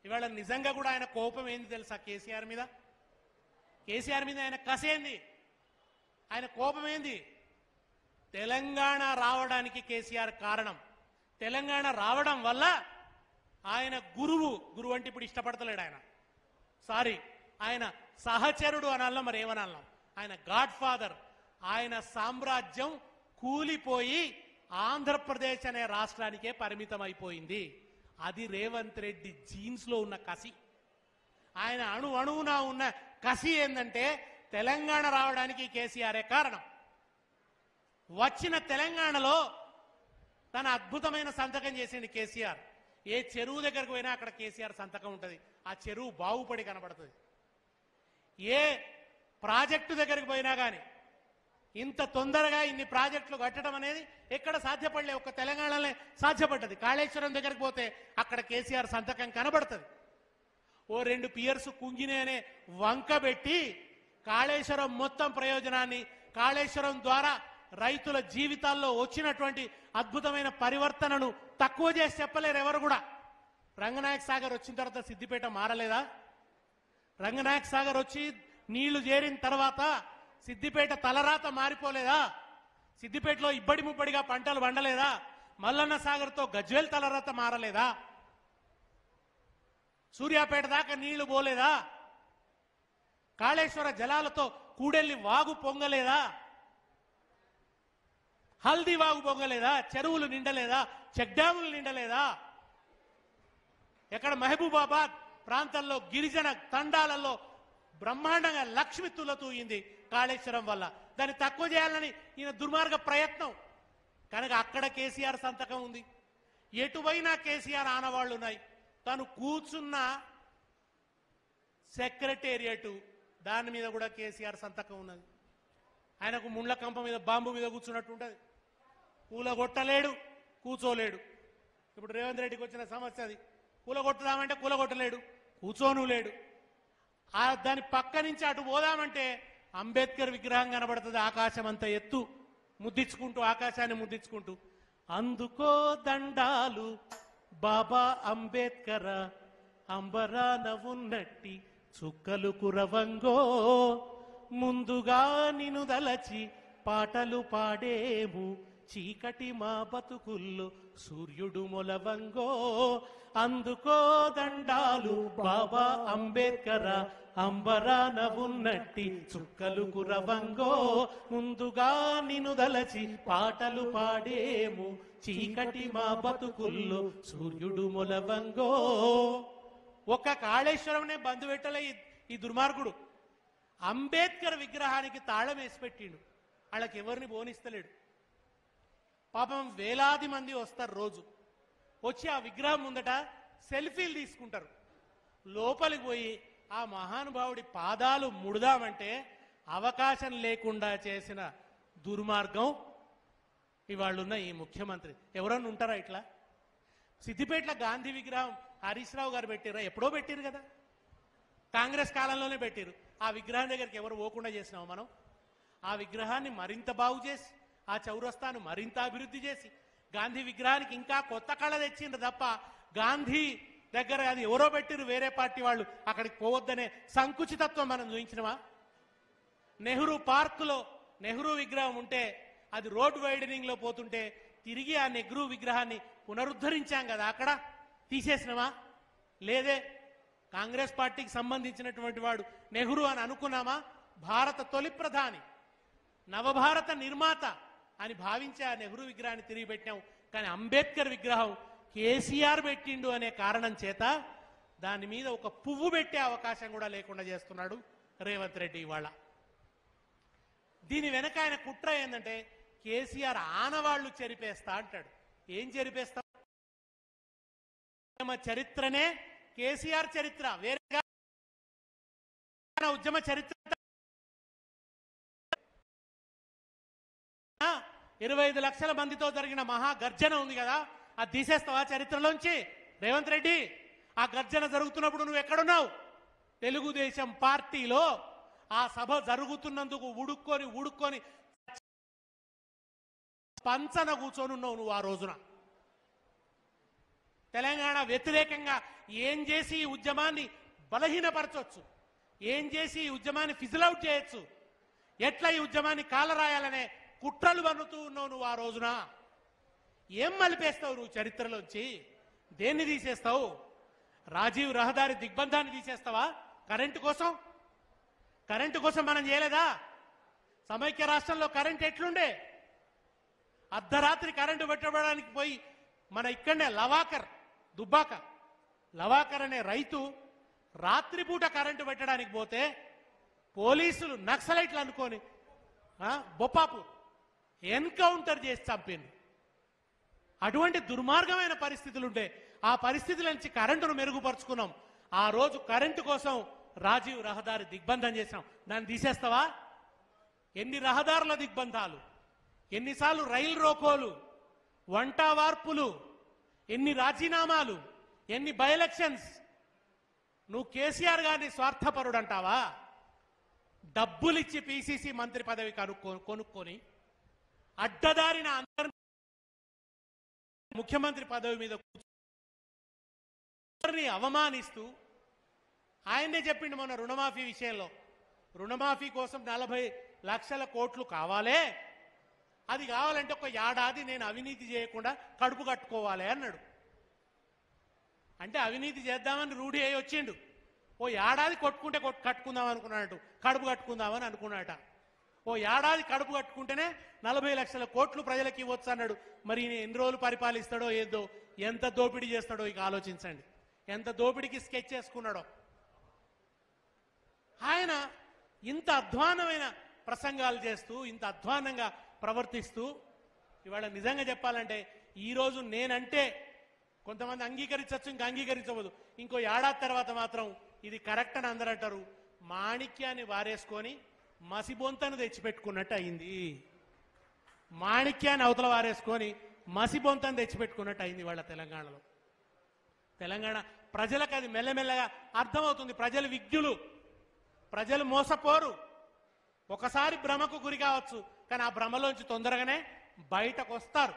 ఇవాళ నిజంగా కూడా ఆయన కోపం ఏంది తెలుసా? కేసీఆర్ మీద ఆయన కసేంది, ఆయన కోపం ఏంది? తెలంగాణ రావడానికి కేసీఆర్ కారణం. తెలంగాణ రావడం వల్ల ఆయన గురువు అంటే ఇప్పుడు ఇష్టపడతలేడు ఆయన, సారీ ఆయన సహచరుడు అనాలన్నా మరి ఏమనాలన్నా, ఆయన గాడ్ ఫాదర్, ఆయన సామ్రాజ్యం కూలిపోయి ఆంధ్రప్రదేశ్ అనే రాష్ట్రానికే పరిమితం అయిపోయింది. అది రేవంత్ రెడ్డి జీన్స్ లో ఉన్న కసి. ఆయన అణువున ఉన్న కసి ఏంటంటే తెలంగాణ రావడానికి కేసీఆరే కారణం. వచ్చిన తెలంగాణలో తన అద్భుతమైన సంతకం చేసింది కేసీఆర్. ఏ చెరువు దగ్గరకు పోయినా అక్కడ కేసీఆర్ సంతకం ఉంటుంది. ఆ చెరువు బాగుపడి కనబడుతుంది. ఏ ప్రాజెక్టు దగ్గరికి పోయినా కానీ ఇంత తొందరగా ఇన్ని ప్రాజెక్టులు కట్టడం అనేది ఎక్కడ సాధ్యపడలే, ఒక్క తెలంగాణలో సాధ్యపడ్డది. కాళేశ్వరం దగ్గరికి పోతే అక్కడ కేసీఆర్ సంతకం కనబడుతుంది. ఓ 2 పియర్స్ కుంగినే వంక పెట్టి కాళేశ్వరం మొత్తం ప్రయోజనాన్ని, కాళేశ్వరం ద్వారా రైతుల జీవితాల్లో వచ్చినటువంటి అద్భుతమైన పరివర్తనను తక్కువ చేసి చెప్పలేరు ఎవరు కూడా. రంగనాయక సాగర్ వచ్చిన తర్వాత సిద్దిపేట మారలేదా? రంగనాయక సాగర్ వచ్చి నీళ్లు చేరిన తర్వాత సిద్దిపేట తలరాత మారిపోలేదా? సిద్దిపేటలో ఇబ్బడి ముబ్బడిగా పంటలు పండలేదా? మల్లన్న సాగర్తో గజ్వేల్ తలరాత మారలేదా? సూర్యాపేట దాకా నీళ్లు పోలేదా? కాళేశ్వర జలాలతో కూడెల్లి వాగు పొంగలేదా? హల్దీ వాగు పొంగలేదా? చెరువులు నిండలేదా? చెక్ డ్యాములు నిండలేదా? ఎక్కడ మహబూబాబాద్ ప్రాంతాల్లో గిరిజన తండాలలో బ్రహ్మాండంగా లక్ష్మి తులతూయింది కాళేశ్వరం వల్ల. దాన్ని తక్కువ చేయాలని ఈయన దుర్మార్గ ప్రయత్నం. కనుక అక్కడ కేసీఆర్ సంతకం ఉంది. ఎటువైనా కేసీఆర్ ఆనవాళ్లు ఉన్నాయి. తను కూర్చున్న సెక్రటేరియట్ దాని మీద కూడా కేసీఆర్ సంతకం ఉన్నది. ఆయనకు ముండ్ల కంప మీద బాంబు మీద కూర్చున్నట్టు ఉంటుంది. కూలగొట్టలేడు, కూర్చోలేడు. ఇప్పుడు రేవంత్ రెడ్డికి వచ్చిన సమస్య అది. కూలగొట్టుదామంటే కూలగొట్టలేడు, కూర్చోను లేడు. దాని పక్క నుంచి అటు పోదామంటే అంబేద్కర్ విగ్రహం కనబడుతుంది ఆకాశం అంత ఎత్తు, ముద్దించుకుంటూ, ఆకాశాన్ని ముద్దించుకుంటూ. అందుకో దండాలు బాబా అంబేద్కర, అంబరాన ఉన్నట్టి చుక్కలు కురవంగో, ముందుగా నిన్ను దలచి పాటలు పాడేము, చీకటి మా బతుకుల్లో సూర్యుడు మొలవంగో. అందుకో దండాలు బాబా అంబేద్కర, అంబరాన ఉన్నట్టి చుక్కలు కురవంగో, ముందుగా నిన్ను దలచి పాటలు పాడేము, చీకటి మా బతుకుల్లో సూర్యుడు మొలవంగో. ఒక కాళేశ్వరంనే బంధు పెట్టలే ఈ దుర్మార్గుడు. అంబేద్కర్ విగ్రహానికి తాళం వేసి పెట్టిండు. వాళ్ళకి ఎవరిని బోనిస్తలేడు. పాపం వేలాది మంది వస్తారు రోజు. వచ్చి ఆ విగ్రహం ముందట సెల్ఫీలు తీసుకుంటారు. లోపలికి పోయి ఆ మహానుభావుడి పాదాలు ముడదామంటే అవకాశం లేకుండా చేసిన దుర్మార్గం ఇవాళ్ళున్న ఈ ముఖ్యమంత్రి. ఎవరన్నా ఉంటారా ఇట్లా? సిద్దిపేటలో గాంధీ విగ్రహం హరీష్ రావు గారు పెట్టిరా? ఎప్పుడో పెట్టిరు కదా, కాంగ్రెస్ కాలంలోనే పెట్టిరు. ఆ విగ్రహం దగ్గరికి ఎవరు పోకుండా చేసినాము మనం? ఆ విగ్రహాన్ని మరింత బాగు చేసి, ఆ చౌరస్తాను మరింత అభివృద్ధి చేసి, గాంధీ విగ్రహానికి ఇంకా కొత్త కళ తెచ్చిండ్రు తప్ప గాంధీ దగ్గర అది ఎవరో పెట్టిరు వేరే పార్టీ వాళ్ళు, అక్కడికి పోవద్దనే సంకుచితత్వం మనం చూపించినమా? నెహ్రూ పార్కులో నెహ్రూ విగ్రహం ఉంటే అది రోడ్ వైడనింగ్ లో పోతుంటే తిరిగి ఆ నెహ్రూ విగ్రహాన్ని పునరుద్ధరించాం కదా, అక్కడ తీసేసినమా? లేదే. కాంగ్రెస్ పార్టీకి సంబంధించినటువంటి వాడు నెహ్రూ అని అనుకున్నామా? భారత తొలి ప్రధాని, నవభారత నిర్మాత అని భావించి ఆ నెహ్రూ విగ్రహాన్ని తిరిగి పెట్టాం. కానీ అంబేద్కర్ విగ్రహం కేసీఆర్ పెట్టిండు అనే కారణం చేత దాని మీద ఒక పువ్వు పెట్టే అవకాశం కూడా లేకుండా చేస్తున్నాడు రేవంత్ రెడ్డి ఇవాళ. దీని వెనక ఆయన కుట్ర ఏంటంటే కేసీఆర్ ఆనవాళ్లు చెరిపేస్తా అంటాడు. ఏం చెరిపేస్తా? చరిత్రనే కేసీఆర్ చరిత్ర, వేరేగా ఉద్యమ చరిత్ర 25 లక్షల మందితో జరిగిన మహా గర్జన ఉంది కదా, అది తీసేస్తావా చరిత్రలోంచి రేవంత్ రెడ్డి? ఆ గర్జన జరుగుతున్నప్పుడు నువ్వు ఎక్కడున్నావు? తెలుగుదేశం పార్టీలో ఆ సభ జరుగుతున్నందుకు ఉడుక్కొని పంచన కూర్చొని ఉన్నావు నువ్వు ఆ రోజున. తెలంగాణ వ్యతిరేకంగా ఏం చేసి ఈ ఉద్యమాన్ని బలహీనపరచవచ్చు, ఏం చేసి ఈ ఉద్యమాన్ని ఫిజిలౌట్ చేయొచ్చు, ఎట్లా ఈ ఉద్యమాన్ని కాలరాయాలనే కుట్రలు వన్నుతూ ఉన్నావు నువ్వు. ఆ రోజున ఏం మలిపేస్తావు నువ్వు చరిత్రలోంచి? దేన్ని తీసేస్తావు? రాజీవ్ రహదారి దిగ్బంధాన్ని తీసేస్తావా? కరెంటు కోసం? కరెంటు కోసం మనం చేయలేదా? సమైక్య రాష్ట్రంలో కరెంట్ ఎట్లుండే? అర్ధరాత్రి కరెంటు పెట్టబడడానికి పోయి మన ఇక్కడనే లవాకర్ దుబ్బాక లవాకర్ అనే రైతు రాత్రిపూట కరెంటు పెట్టడానికి పోతే పోలీసులు నక్సలైట్లు అనుకొని బొప్పాపు ఎన్కౌంటర్ చేసి చంపింది. అటువంటి దుర్మార్గమైన పరిస్థితులు ఉంటే ఆ పరిస్థితుల నుంచి కరెంటును మెరుగుపరుచుకున్నాం. ఆ రోజు కరెంటు కోసం రాజీవ్ రహదారి దిగ్బంధం చేశాం. దాన్ని తీసేస్తావా? ఎన్ని రహదారుల దిగ్బంధాలు, ఎన్నిసార్లు రైలు రోకోలు, వంట వార్పులు, ఎన్ని రాజీనామాలు, ఎన్ని బై ఎలక్షన్స్. నువ్వు కేసీఆర్ గారిని స్వార్థపరుడు అంటావా? డబ్బులిచ్చి పిసిసి మంత్రి పదవి కొనుక్కొని అడ్డదారిన అందరినీ ముఖ్యమంత్రి పదవి మీద అవమానిస్తూ ఆయనే చెప్పిండు మొన్న రుణమాఫీ విషయంలో, రుణమాఫీ కోసం 40 లక్షల కోట్లు కావాలే, అది కావాలంటే ఒక ఏడాది నేను అవినీతి చేయకుండా కడుపు కట్టుకోవాలి అన్నాడు. అంటే అవినీతి చేద్దామని రూఢి అయి వచ్చిండు. ఓ ఏడాది కొట్టుకుంటే కట్టుకుందాం అనుకున్నాడు, కడుపు కట్టుకుందామని అనుకున్నాడట. ఓ ఏడాది కడుపు కట్టుకుంటేనే 40 లక్షల కోట్లు ప్రజలకు ఇవ్వచ్చు అన్నాడు. మరి ఎన్ని రోజులు పరిపాలిస్తాడో ఏదో, ఎంత దోపిడీ చేస్తాడో ఇక ఆలోచించండి. ఎంత దోపిడీకి స్కెచ్ చేసుకున్నాడో ఆయన. ఇంత అధ్వానమైన ప్రసంగాలు చేస్తూ, ఇంత అధ్వానంగా ప్రవర్తిస్తూ, ఇవాళ నిజంగా చెప్పాలంటే ఈరోజు నేనంటే కొంతమంది అంగీకరించవచ్చు, ఇంకా అంగీకరించవద్దు. ఇంకో ఏడాది తర్వాత మాత్రం ఇది కరెక్ట్ అని అందరూ అంటారు. మాణిక్యాన్ని వారేసుకొని మసిబొంతను తెచ్చిపెట్టుకున్నట్టు అయింది. మాణిక్యాన్ని అవతల వారేసుకొని మసిబొంతను తెచ్చిపెట్టుకున్నట్టు అయింది వాళ్ళ తెలంగాణలో. తెలంగాణ ప్రజలకు అది మెల్లమెల్లగా అర్థమవుతుంది. ప్రజలు విజ్ఞులు, ప్రజలు మోసపోరు. ఒకసారి భ్రమకు గురి కావచ్చు, కానీ ఆ భ్రమలోంచి తొందరగానే బయటకు వస్తారు.